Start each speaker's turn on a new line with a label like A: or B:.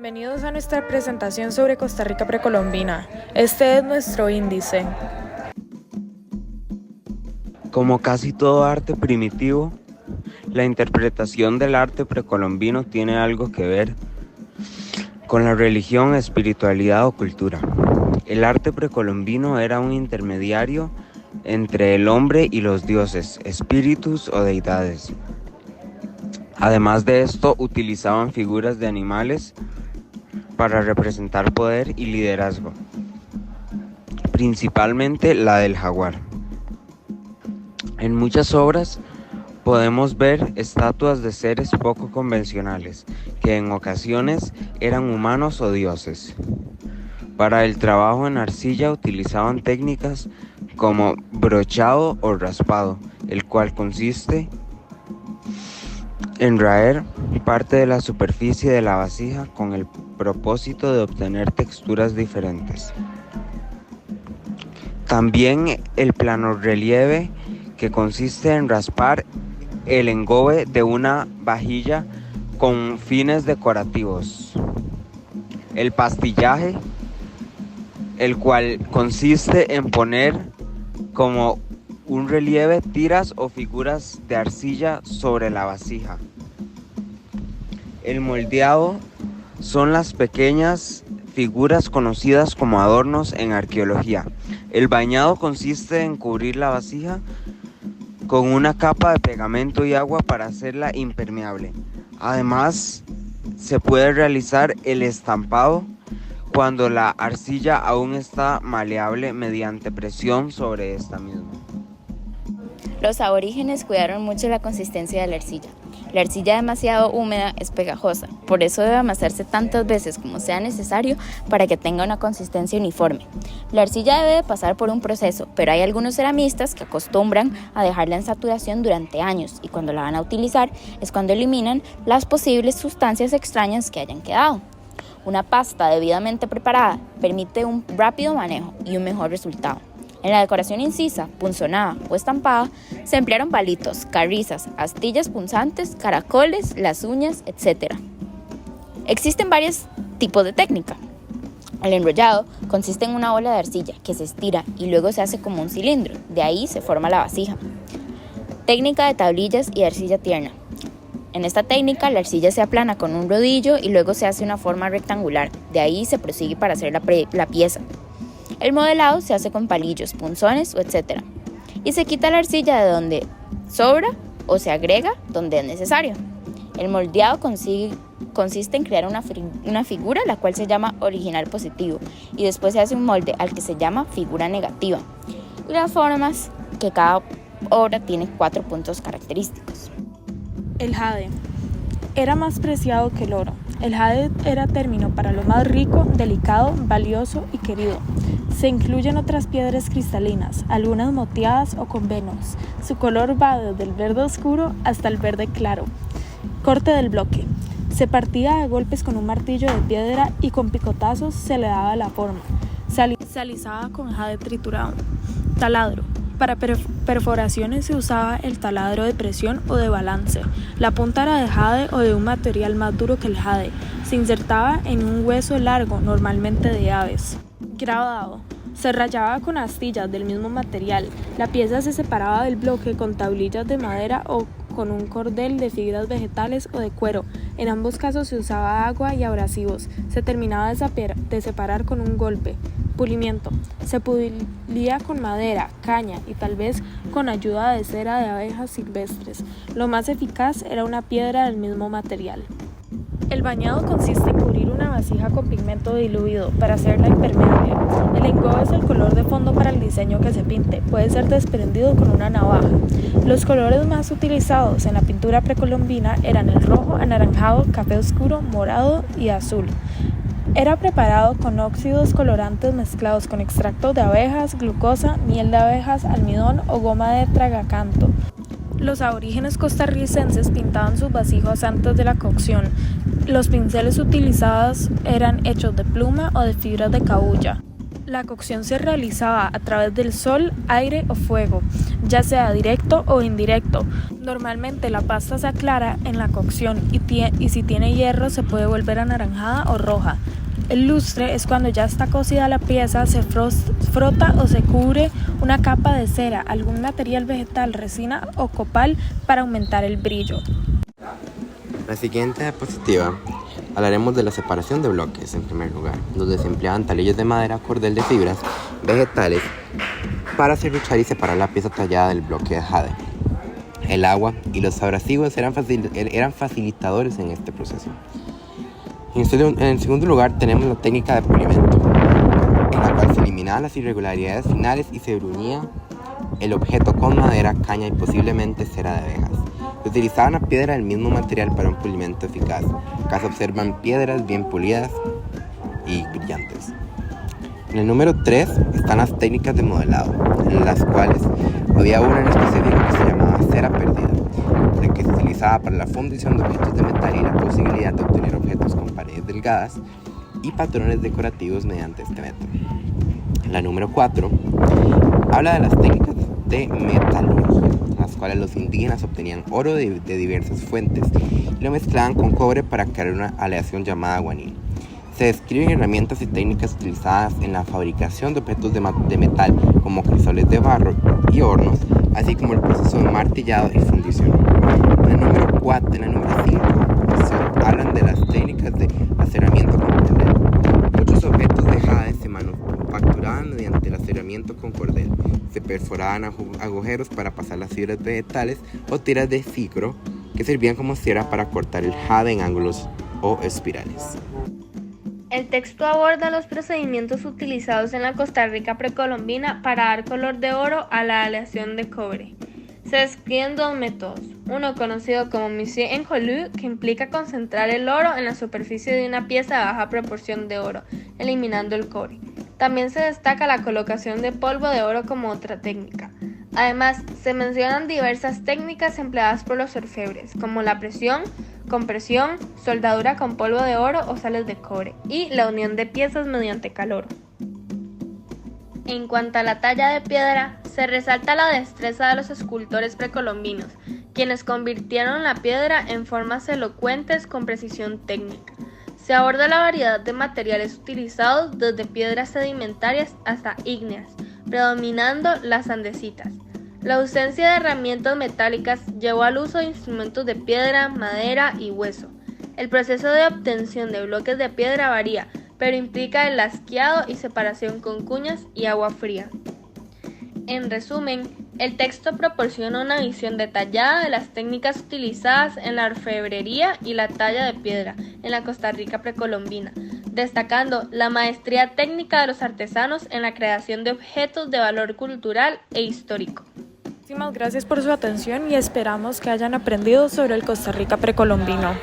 A: Bienvenidos a nuestra presentación sobre Costa Rica precolombina. Este es nuestro índice.
B: Como casi todo arte primitivo, la interpretación del arte precolombino tiene algo que ver con la religión, espiritualidad o cultura. El arte precolombino era un intermediario entre el hombre y los dioses, espíritus o deidades. Además de esto, utilizaban figuras de animales para representar poder y liderazgo, principalmente la del jaguar. En muchas obras podemos ver estatuas de seres poco convencionales, que en ocasiones eran humanos o dioses. Para el trabajo en arcilla utilizaban técnicas como brochado o raspado, el cual consiste en raer parte de la superficie de la vasija con el propósito de obtener texturas diferentes. También el planorrelieve, que consiste en raspar el engobe de una vajilla con fines decorativos. El pastillaje, el cual consiste en poner como un relieve tiras o figuras de arcilla sobre la vasija. El moldeado son las pequeñas figuras conocidas como adornos en arqueología. El bañado consiste en cubrir la vasija con una capa de pegamento y agua para hacerla impermeable. Además, se puede realizar el estampado cuando la arcilla aún está maleable mediante presión sobre esta misma.
C: Los aborígenes cuidaron mucho la consistencia de la arcilla. La arcilla demasiado húmeda es pegajosa, por eso debe amasarse tantas veces como sea necesario para que tenga una consistencia uniforme. La arcilla debe de pasar por un proceso, pero hay algunos ceramistas que acostumbran a dejarla en saturación durante años y cuando la van a utilizar es cuando eliminan las posibles sustancias extrañas que hayan quedado. Una pasta debidamente preparada permite un rápido manejo y un mejor resultado. En la decoración incisa, punzonada o estampada, se emplearon palitos, carrizas, astillas punzantes, caracoles, las uñas, etc. Existen varios tipos de técnica. El enrollado consiste en una bola de arcilla que se estira y luego se hace como un cilindro, de ahí se forma la vasija. Técnica de tablillas y arcilla tierna. En esta técnica la arcilla se aplana con un rodillo y luego se hace una forma rectangular, de ahí se prosigue para hacer la pieza. El modelado se hace con palillos, punzones o etc. Y se quita la arcilla de donde sobra o se agrega donde es necesario. El moldeado consiste en crear una figura, la cual se llama original positivo, y después se hace un molde al que se llama figura negativa. Y las formas que cada obra tiene 4 puntos característicos.
A: El jade era más preciado que el oro. El jade era término para lo más rico, delicado, valioso y querido. Se incluyen otras piedras cristalinas, algunas moteadas o con venos. Su color va desde el verde oscuro hasta el verde claro. Corte del bloque. Se partía a golpes con un martillo de piedra y con picotazos se le daba la forma. Se alisaba con jade triturado. Taladro. Para perforaciones se usaba el taladro de presión o de balance. La punta era de jade o de un material más duro que el jade. Se insertaba en un hueso largo, normalmente de aves. Grabado. Se rayaba con astillas del mismo material. La pieza se separaba del bloque con tablillas de madera o con un cordel de fibras vegetales o de cuero. En ambos casos se usaba agua y abrasivos. Se terminaba de separar con un golpe. Pulimiento. Se pulía con madera, caña y tal vez con ayuda de cera de abejas silvestres. Lo más eficaz era una piedra del mismo material. El bañado consiste en cubrir una vasija con pigmento diluido para hacerla impermeable. El engobe es el color de fondo para el diseño que se pinte. Puede ser desprendido con una navaja. Los colores más utilizados en la pintura precolombina eran el rojo, anaranjado, café oscuro, morado y azul. Era preparado con óxidos colorantes mezclados con extracto de abejas, glucosa, miel de abejas, almidón o goma de tragacanto. Los aborígenes costarricenses pintaban sus vasijas antes de la cocción. Los pinceles utilizados eran hechos de pluma o de fibras de cabuya. La cocción se realizaba a través del sol, aire o fuego, ya sea directo o indirecto. Normalmente la pasta se aclara en la cocción y si tiene hierro se puede volver anaranjada o roja. El lustre es cuando ya está cocida la pieza, se frota o se cubre una capa de cera, algún material vegetal, resina o copal para aumentar el brillo.
D: La siguiente diapositiva hablaremos de la separación de bloques en primer lugar, donde se empleaban talillos de madera, cordel de fibras vegetales para serruchar y separar la pieza tallada del bloque de jade. El agua y los abrasivos eran facilitadores en este proceso. En el segundo lugar tenemos la técnica de pulimento, en la cual se eliminaban las irregularidades finales y se bruñía el objeto con madera, caña y posiblemente cera de abejas. Se utilizaba una piedra del mismo material para un pulimento eficaz. Acá se observan piedras bien pulidas y brillantes. En el número 3 están las técnicas de modelado, en las cuales había una en específico que se llamaba cera perdida, la que se utilizaba para la fundición de objetos de metal y la posibilidad de obtener objetos con paredes delgadas y patrones decorativos mediante este método. La número 4 habla de las técnicas de metalurgia, en las cuales los indígenas obtenían oro de diversas fuentes y lo mezclaban con cobre para crear una aleación llamada guanil. Se describen herramientas y técnicas utilizadas en la fabricación de objetos de metal como crisoles de barro y hornos, así como el proceso de martillado y fundición. En el número 5 se hablan de las técnicas de aceramiento con cordel. Muchos objetos de jade se manufacturaban mediante el aceramiento con cordel. Se perforaban agujeros para pasar las fibras vegetales o tiras de ciclo que servían como cera para cortar el jade en ángulos o espirales.
E: El texto aborda los procedimientos utilizados en la Costa Rica precolombina para dar color de oro a la aleación de cobre. Se describen dos métodos, uno conocido como mise en colú, que implica concentrar el oro en la superficie de una pieza de baja proporción de oro, eliminando el cobre. También se destaca la colocación de polvo de oro como otra técnica. Además, se mencionan diversas técnicas empleadas por los orfebres, como la presión, compresión, soldadura con polvo de oro o sales de cobre, y la unión de piezas mediante calor. En cuanto a la talla de piedra, se resalta la destreza de los escultores precolombinos, quienes convirtieron la piedra en formas elocuentes con precisión técnica. Se aborda la variedad de materiales utilizados desde piedras sedimentarias hasta ígneas, predominando las andesitas. La ausencia de herramientas metálicas llevó al uso de instrumentos de piedra, madera y hueso. El proceso de obtención de bloques de piedra varía, pero implica el lasqueado y separación con cuñas y agua fría. En resumen, el texto proporciona una visión detallada de las técnicas utilizadas en la orfebrería y la talla de piedra en la Costa Rica precolombina, destacando la maestría técnica de los artesanos en la creación de objetos de valor cultural e histórico.
A: Muchísimas gracias por su atención y esperamos que hayan aprendido sobre el Costa Rica precolombino.